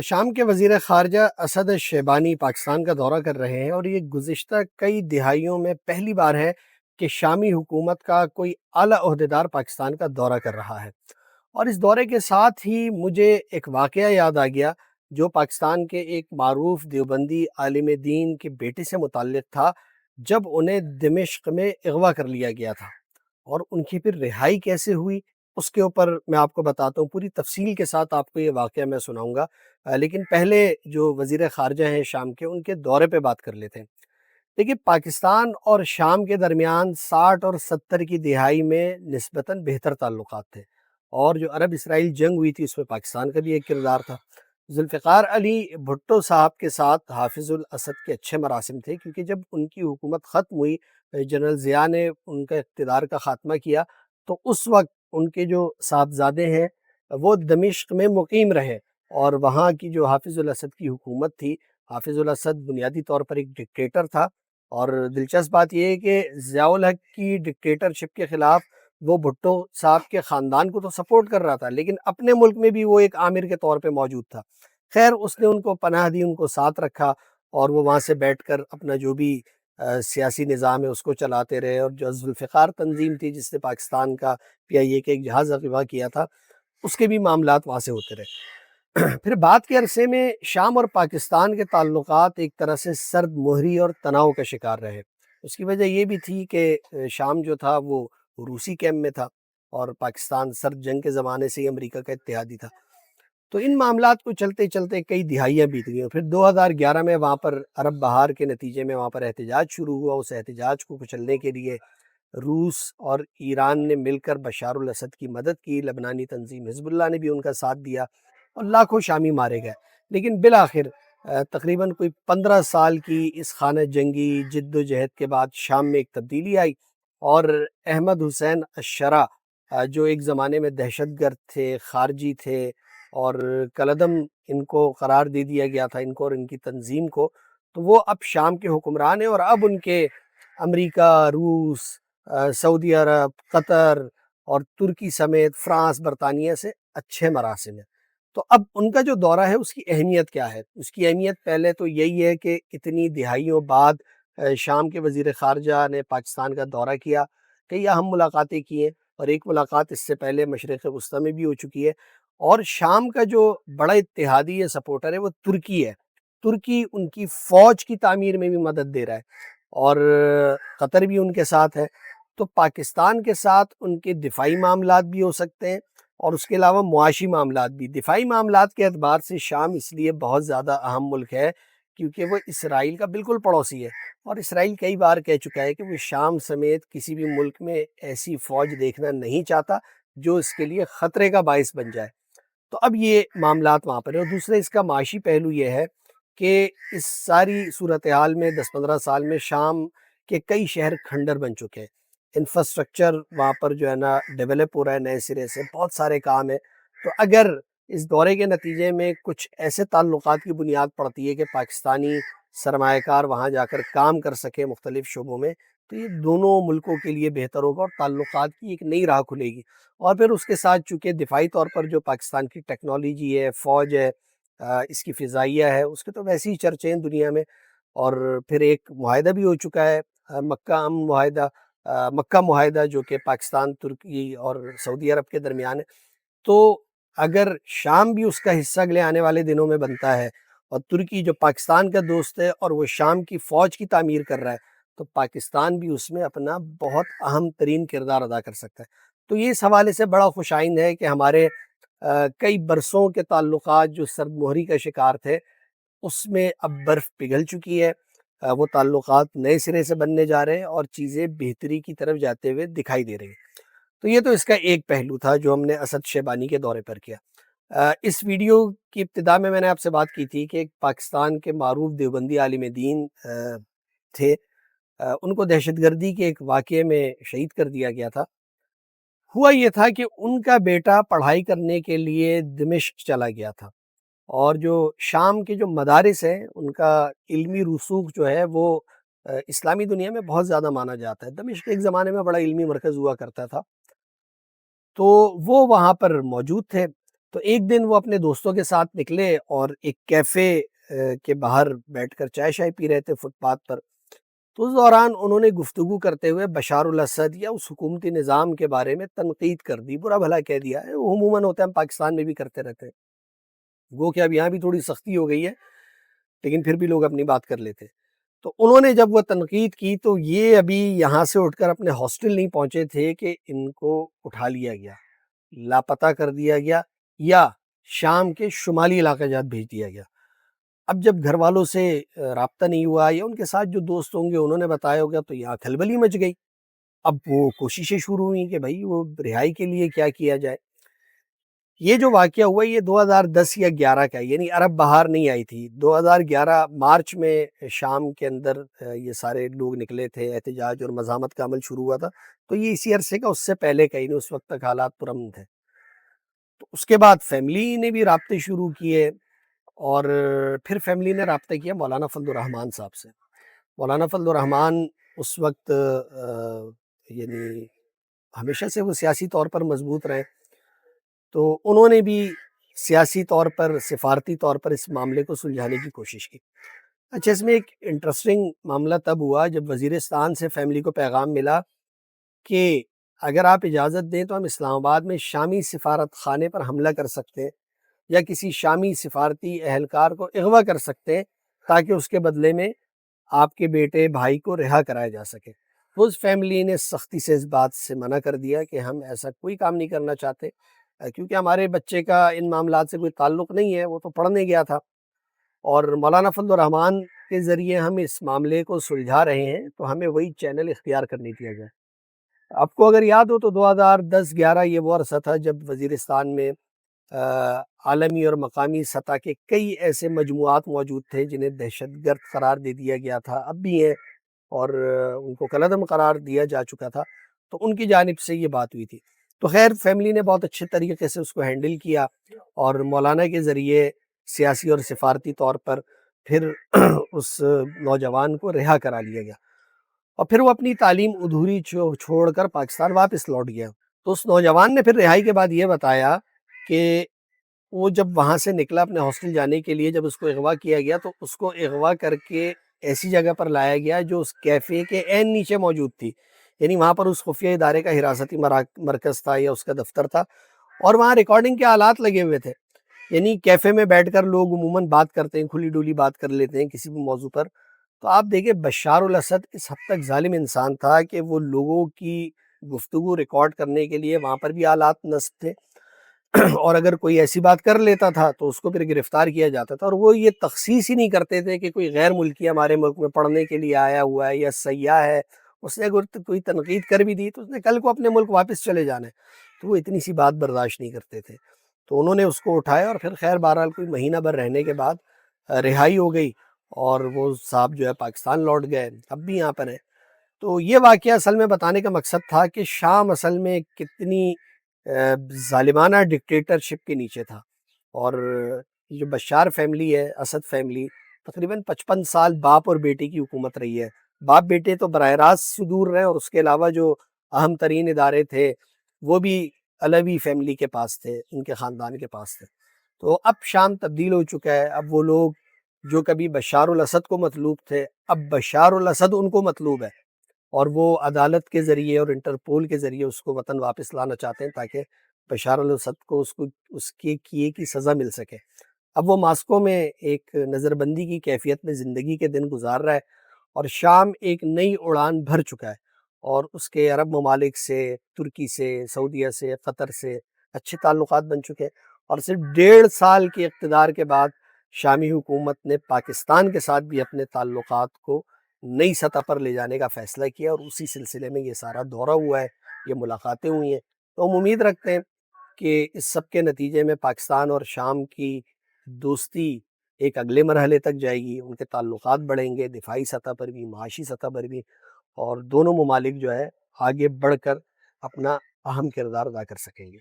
شام کے وزیر خارجہ اسد شیبانی پاکستان کا دورہ کر رہے ہیں، اور یہ گزشتہ کئی دہائیوں میں پہلی بار ہے کہ شامی حکومت کا کوئی اعلیٰ عہدیدار پاکستان کا دورہ کر رہا ہے۔ اور اس دورے کے ساتھ ہی مجھے ایک واقعہ یاد آ گیا جو پاکستان کے ایک معروف دیوبندی عالم دین کے بیٹے سے متعلق تھا، جب انہیں دمشق میں اغوا کر لیا گیا تھا اور ان کی پھر رہائی کیسے ہوئی، اس کے اوپر میں آپ کو بتاتا ہوں۔ پوری تفصیل کے ساتھ آپ کو یہ واقعہ میں سناؤں گا، لیکن پہلے جو وزیر خارجہ ہیں شام کے، ان کے دورے پہ بات کر لیتے ہیں۔ دیکھیے، پاکستان اور شام کے درمیان 60 اور 70 کی دہائی میں نسبتاً بہتر تعلقات تھے، اور جو عرب اسرائیل جنگ ہوئی تھی اس میں پاکستان کا بھی ایک کردار تھا۔ ذوالفقار علی بھٹو صاحب کے ساتھ حافظ الاسد کے اچھے مراسم تھے، کیونکہ جب ان کی حکومت ختم ہوئی، جنرل ضیاء نے ان کا اقتدار کا خاتمہ کیا، تو اس وقت ان کے جو صاحبزادے ہیں وہ دمشق میں مقیم رہے، اور وہاں کی جو حافظ الاسد کی حکومت تھی، حافظ الاسد بنیادی طور پر ایک ڈکٹیٹر تھا، اور دلچسپ بات یہ ہے کہ ضیاء الحق کی ڈکٹیٹرشپ کے خلاف وہ بھٹو صاحب کے خاندان کو تو سپورٹ کر رہا تھا، لیکن اپنے ملک میں بھی وہ ایک آمر کے طور پہ موجود تھا۔ خیر، اس نے ان کو پناہ دی، ان کو ساتھ رکھا، اور وہ وہاں سے بیٹھ کر اپنا جو بھی سیاسی نظام ہے اس کو چلاتے رہے، اور جو ذوالفقار تنظیم تھی جس نے پاکستان کا PIA کے ایک جہاز اغوا کیا تھا، اس کے بھی معاملات وہاں سے ہوتے رہے۔ پھر بعد کے عرصے میں شام اور پاکستان کے تعلقات ایک طرح سے سرد مہری اور تناؤ کا شکار رہے۔ اس کی وجہ یہ بھی تھی کہ شام جو تھا وہ روسی کیمپ میں تھا، اور پاکستان سرد جنگ کے زمانے سے ہی امریکہ کا اتحادی تھا۔ تو ان معاملات کو چلتے چلتے کئی دہائیاں بیت گئیں، پھر 2011 میں وہاں پر عرب بہار کے نتیجے میں وہاں پر احتجاج شروع ہوا۔ اس احتجاج کو کچلنے کے لیے روس اور ایران نے مل کر بشار الاسد کی مدد کی، لبنانی تنظیم حزب اللہ نے بھی ان کا ساتھ دیا، اور لاکھوں شامی مارے گئے۔ لیکن بالآخر تقریباً کوئی 15 سال کی اس خانہ جنگی جد و جہد کے بعد شام میں ایک تبدیلی آئی، اور احمد حسین الشرع جو ایک زمانے میں دہشت گرد تھے، خارجی تھے، اور کالعدم ان کو قرار دے دیا گیا تھا، ان کو اور ان کی تنظیم کو، تو وہ اب شام کے حکمران ہیں، اور اب ان کے امریکہ، روس، سعودی عرب، قطر اور ترکی سمیت فرانس، برطانیہ سے اچھے مراسم ہیں۔ تو اب ان کا جو دورہ ہے اس کی اہمیت کیا ہے؟ اس کی اہمیت پہلے تو یہی ہے کہ اتنی دہائیوں بعد شام کے وزیر خارجہ نے پاکستان کا دورہ کیا، کئی اہم ملاقاتیں کی ہیں، اور ایک ملاقات اس سے پہلے مشرق وسطیٰ میں بھی ہو چکی ہے۔ اور شام کا جو بڑا اتحادی یا سپورٹر ہے وہ ترکی ہے۔ ترکی ان کی فوج کی تعمیر میں بھی مدد دے رہا ہے، اور قطر بھی ان کے ساتھ ہے۔ تو پاکستان کے ساتھ ان کے دفاعی معاملات بھی ہو سکتے ہیں، اور اس کے علاوہ معاشی معاملات بھی۔ دفاعی معاملات کے اعتبار سے شام اس لیے بہت زیادہ اہم ملک ہے کیونکہ وہ اسرائیل کا بالکل پڑوسی ہے، اور اسرائیل کئی بار کہہ چکا ہے کہ وہ شام سمیت کسی بھی ملک میں ایسی فوج دیکھنا نہیں چاہتا جو اس کے لیے خطرے کا باعث بن جائے۔ تو اب یہ معاملات وہاں پر ہیں، اور دوسرے اس کا معاشی پہلو یہ ہے کہ اس ساری صورتحال میں 10-15 سال میں شام کے کئی شہر کھنڈر بن چکے ہیں۔ انفراسٹرکچر وہاں پر جو ہے نا ڈیولپ ہو رہا ہے نئے سرے سے، بہت سارے کام ہیں۔ تو اگر اس دورے کے نتیجے میں کچھ ایسے تعلقات کی بنیاد پڑتی ہے کہ پاکستانی سرمایہ کار وہاں جا کر کام کر سکے مختلف شعبوں میں، تو یہ دونوں ملکوں کے لیے بہتر ہوگا، اور تعلقات کی ایک نئی راہ کھلے گی۔ اور پھر اس کے ساتھ چونکہ دفاعی طور پر جو پاکستان کی ٹیکنالوجی ہے، فوج ہے، اس کی فضائیہ ہے، اس کے تو ویسے ہی چرچے ہیں دنیا میں۔ اور پھر ایک معاہدہ بھی ہو چکا ہے، مکہ معاہدہ، جو کہ پاکستان، ترکی اور سعودی عرب کے درمیان ہے۔ تو اگر شام بھی اس کا حصہ اگلے آنے والے دنوں میں بنتا ہے، اور ترکی جو پاکستان کا دوست ہے اور وہ شام کی فوج کی تعمیر کر رہا ہے، تو پاکستان بھی اس میں اپنا بہت اہم ترین کردار ادا کر سکتا ہے۔ تو یہ اس حوالے سے بڑا خوش آئند ہے کہ ہمارے کئی برسوں کے تعلقات جو سرد مہری کا شکار تھے، اس میں اب برف پگھل چکی ہے، وہ تعلقات نئے سرے سے بننے جا رہے ہیں، اور چیزیں بہتری کی طرف جاتے ہوئے دکھائی دے رہی ہیں۔ تو یہ تو اس کا ایک پہلو تھا جو ہم نے اسد شیبانی کے دورے پر کیا۔ اس ویڈیو کی ابتدا میں نے آپ سے بات کی تھی کہ ایک پاکستان کے معروف دیوبندی عالم دین تھے، ان کو دہشت گردی کے ایک واقعے میں شہید کر دیا گیا تھا۔ ہوا یہ تھا کہ ان کا بیٹا پڑھائی کرنے کے لیے دمشق چلا گیا تھا، اور جو شام کے جو مدارس ہیں ان کا علمی رسوخ جو ہے وہ اسلامی دنیا میں بہت زیادہ مانا جاتا ہے۔ دمشق ایک زمانے میں بڑا علمی مرکز ہوا کرتا تھا، تو وہ وہاں پر موجود تھے۔ تو ایک دن وہ اپنے دوستوں کے ساتھ نکلے اور ایک کیفے کے باہر بیٹھ کر چائے شائے پی رہے تھے فٹ پاتھ پر۔ تو اس دوران انہوں نے گفتگو کرتے ہوئے بشار الاسد یا اس حکومتی نظام کے بارے میں تنقید کر دی، برا بھلا کہہ دیا ہے، وہ عموماً ہوتا ہے، ہم پاکستان میں بھی کرتے رہتے ہیں، گو کہ اب یہاں بھی تھوڑی سختی ہو گئی ہے لیکن پھر بھی لوگ اپنی بات کر لیتے۔ تو انہوں نے جب وہ تنقید کی تو یہ ابھی یہاں سے اٹھ کر اپنے ہاسٹل نہیں پہنچے تھے کہ ان کو اٹھا لیا گیا، لاپتہ کر دیا گیا یا شام کے شمالی علاقہ جات بھیج دیا گیا۔ اب جب گھر والوں سے رابطہ نہیں ہوا یا ان کے ساتھ جو دوست ہوں گے انہوں نے بتایا ہوگا تو یہاں کھلبلی مچ گئی۔ اب وہ کوششیں شروع ہوئیں کہ بھائی وہ رہائی کے لیے کیا کیا جائے۔ یہ جو واقعہ ہوا یہ 2010 یا 11 کا ہے، یعنی عرب بہار نہیں آئی تھی، 2011 مارچ میں شام کے اندر یہ سارے لوگ نکلے تھے، احتجاج اور مزاحمت کا عمل شروع ہوا تھا۔ تو یہ اسی عرصے کا، اس سے پہلے کا ہی نہیں، اس وقت تک حالات پرامن تھے۔ تو اس کے بعد فیملی نے بھی رابطے شروع کیے اور پھر فیملی نے رابطہ کیا مولانا فضل الرحمان صاحب سے۔ مولانا فضل الرحمان اس وقت یعنی ہمیشہ سے وہ سیاسی طور پر مضبوط رہے، تو انہوں نے بھی سیاسی طور پر، سفارتی طور پر اس معاملے کو سلجھانے کی کوشش کی۔ اچھا، اس میں ایک انٹرسٹنگ معاملہ تب ہوا جب وزیرستان سے فیملی کو پیغام ملا کہ اگر آپ اجازت دیں تو ہم اسلام آباد میں شامی سفارت خانے پر حملہ کر سکتے ہیں یا کسی شامی سفارتی اہلکار کو اغوا کر سکتے ہیں تاکہ اس کے بدلے میں آپ کے بیٹے بھائی کو رہا کرایا جا سکے۔ تو اس فیملی نے سختی سے اس بات سے منع کر دیا کہ ہم ایسا کوئی کام نہیں کرنا چاہتے، کیونکہ ہمارے بچے کا ان معاملات سے کوئی تعلق نہیں ہے، وہ تو پڑھنے گیا تھا، اور مولانا فضل الرحمان کے ذریعے ہم اس معاملے کو سلجھا رہے ہیں تو ہمیں وہی چینل اختیار کرنے دیا جائے۔ آپ کو اگر یاد ہو تو 2010-11 یہ وہ عرصہ تھا جب وزیرستان میں عالمی اور مقامی سطح کے کئی ایسے مجموعات موجود تھے جنہیں دہشت گرد قرار دے دیا گیا تھا، اب بھی ہیں، اور ان کو کالعدم قرار دیا جا چکا تھا، تو ان کی جانب سے یہ بات ہوئی تھی۔ تو خیر فیملی نے بہت اچھے طریقے سے اس کو ہینڈل کیا اور مولانا کے ذریعے سیاسی اور سفارتی طور پر پھر اس نوجوان کو رہا کرا لیا گیا، اور پھر وہ اپنی تعلیم ادھوری چھوڑ کر پاکستان واپس لوٹ گیا۔ تو اس نوجوان نے پھر رہائی کے بعد یہ بتایا کہ وہ جب وہاں سے نکلا اپنے ہاسٹل جانے کے لیے، جب اس کو اغوا کیا گیا تو اس کو اغوا کر کے ایسی جگہ پر لایا گیا جو اس کیفے کے عین نیچے موجود تھی، یعنی وہاں پر اس خفیہ ادارے کا حراستی مرکز تھا یا اس کا دفتر تھا، اور وہاں ریکارڈنگ کے آلات لگے ہوئے تھے۔ یعنی کیفے میں بیٹھ کر لوگ عموماً بات کرتے ہیں، کھلی ڈولی بات کر لیتے ہیں کسی بھی موضوع پر۔ تو آپ دیکھیں بشار الاسد اس حد تک ظالم انسان تھا کہ وہ لوگوں کی گفتگو ریکارڈ کرنے کے لیے وہاں پر بھی آلات نصب تھے، اور اگر کوئی ایسی بات کر لیتا تھا تو اس کو پھر گرفتار کیا جاتا تھا، اور وہ یہ تخصیص ہی نہیں کرتے تھے کہ کوئی غیر ملکی ہمارے ملک میں پڑھنے کے لیے آیا ہوا ہے یا سیاح ہے، اس نے اگر کوئی تنقید کر بھی دی تو اس نے کل کو اپنے ملک واپس چلے جانا ہے، تو وہ اتنی سی بات برداشت نہیں کرتے تھے۔ تو انہوں نے اس کو اٹھایا اور پھر خیر بہرحال کوئی مہینہ بھر رہنے کے بعد رہائی ہو گئی، اور وہ صاحب جو ہے پاکستان لوٹ گئے، اب بھی یہاں پر ہیں۔ تو یہ واقعہ اصل میں بتانے کا مقصد تھا کہ شام اصل میں کتنی ظالمانہ ڈکٹیٹرشپ کے نیچے تھا، اور جو بشار فیملی ہے، اسد فیملی، تقریباً 55 سال باپ اور بیٹے کی حکومت رہی ہے۔ باپ بیٹے تو براہ راست سے دور رہے، اور اس کے علاوہ جو اہم ترین ادارے تھے وہ بھی علوی فیملی کے پاس تھے، ان کے خاندان کے پاس تھے۔ تو اب شام تبدیل ہو چکا ہے، اب وہ لوگ جو کبھی بشار الاسد کو مطلوب تھے اب بشار الاسد ان کو مطلوب ہے، اور وہ عدالت کے ذریعے اور انٹرپول کے ذریعے اس کو وطن واپس لانا چاہتے ہیں تاکہ بشار الاسد کو اس کے کیے کی سزا مل سکے۔ اب وہ ماسکو میں ایک نظر بندی کی کیفیت میں زندگی کے دن گزار رہا ہے، اور شام ایک نئی اڑان بھر چکا ہے، اور اس کے عرب ممالک سے، ترکی سے، سعودیہ سے، قطر سے اچھے تعلقات بن چکے ہیں، اور صرف 1.5 سال کے اقتدار کے بعد شامی حکومت نے پاکستان کے ساتھ بھی اپنے تعلقات کو نئی سطح پر لے جانے کا فیصلہ کیا، اور اسی سلسلے میں یہ سارا دورہ ہوا ہے، یہ ملاقاتیں ہوئی ہیں۔ تو ہم امید رکھتے ہیں کہ اس سب کے نتیجے میں پاکستان اور شام کی دوستی ایک اگلے مرحلے تک جائے گی، ان کے تعلقات بڑھیں گے، دفاعی سطح پر بھی، معاشی سطح پر بھی، اور دونوں ممالک جو ہے آگے بڑھ کر اپنا اہم کردار ادا کر سکیں گے۔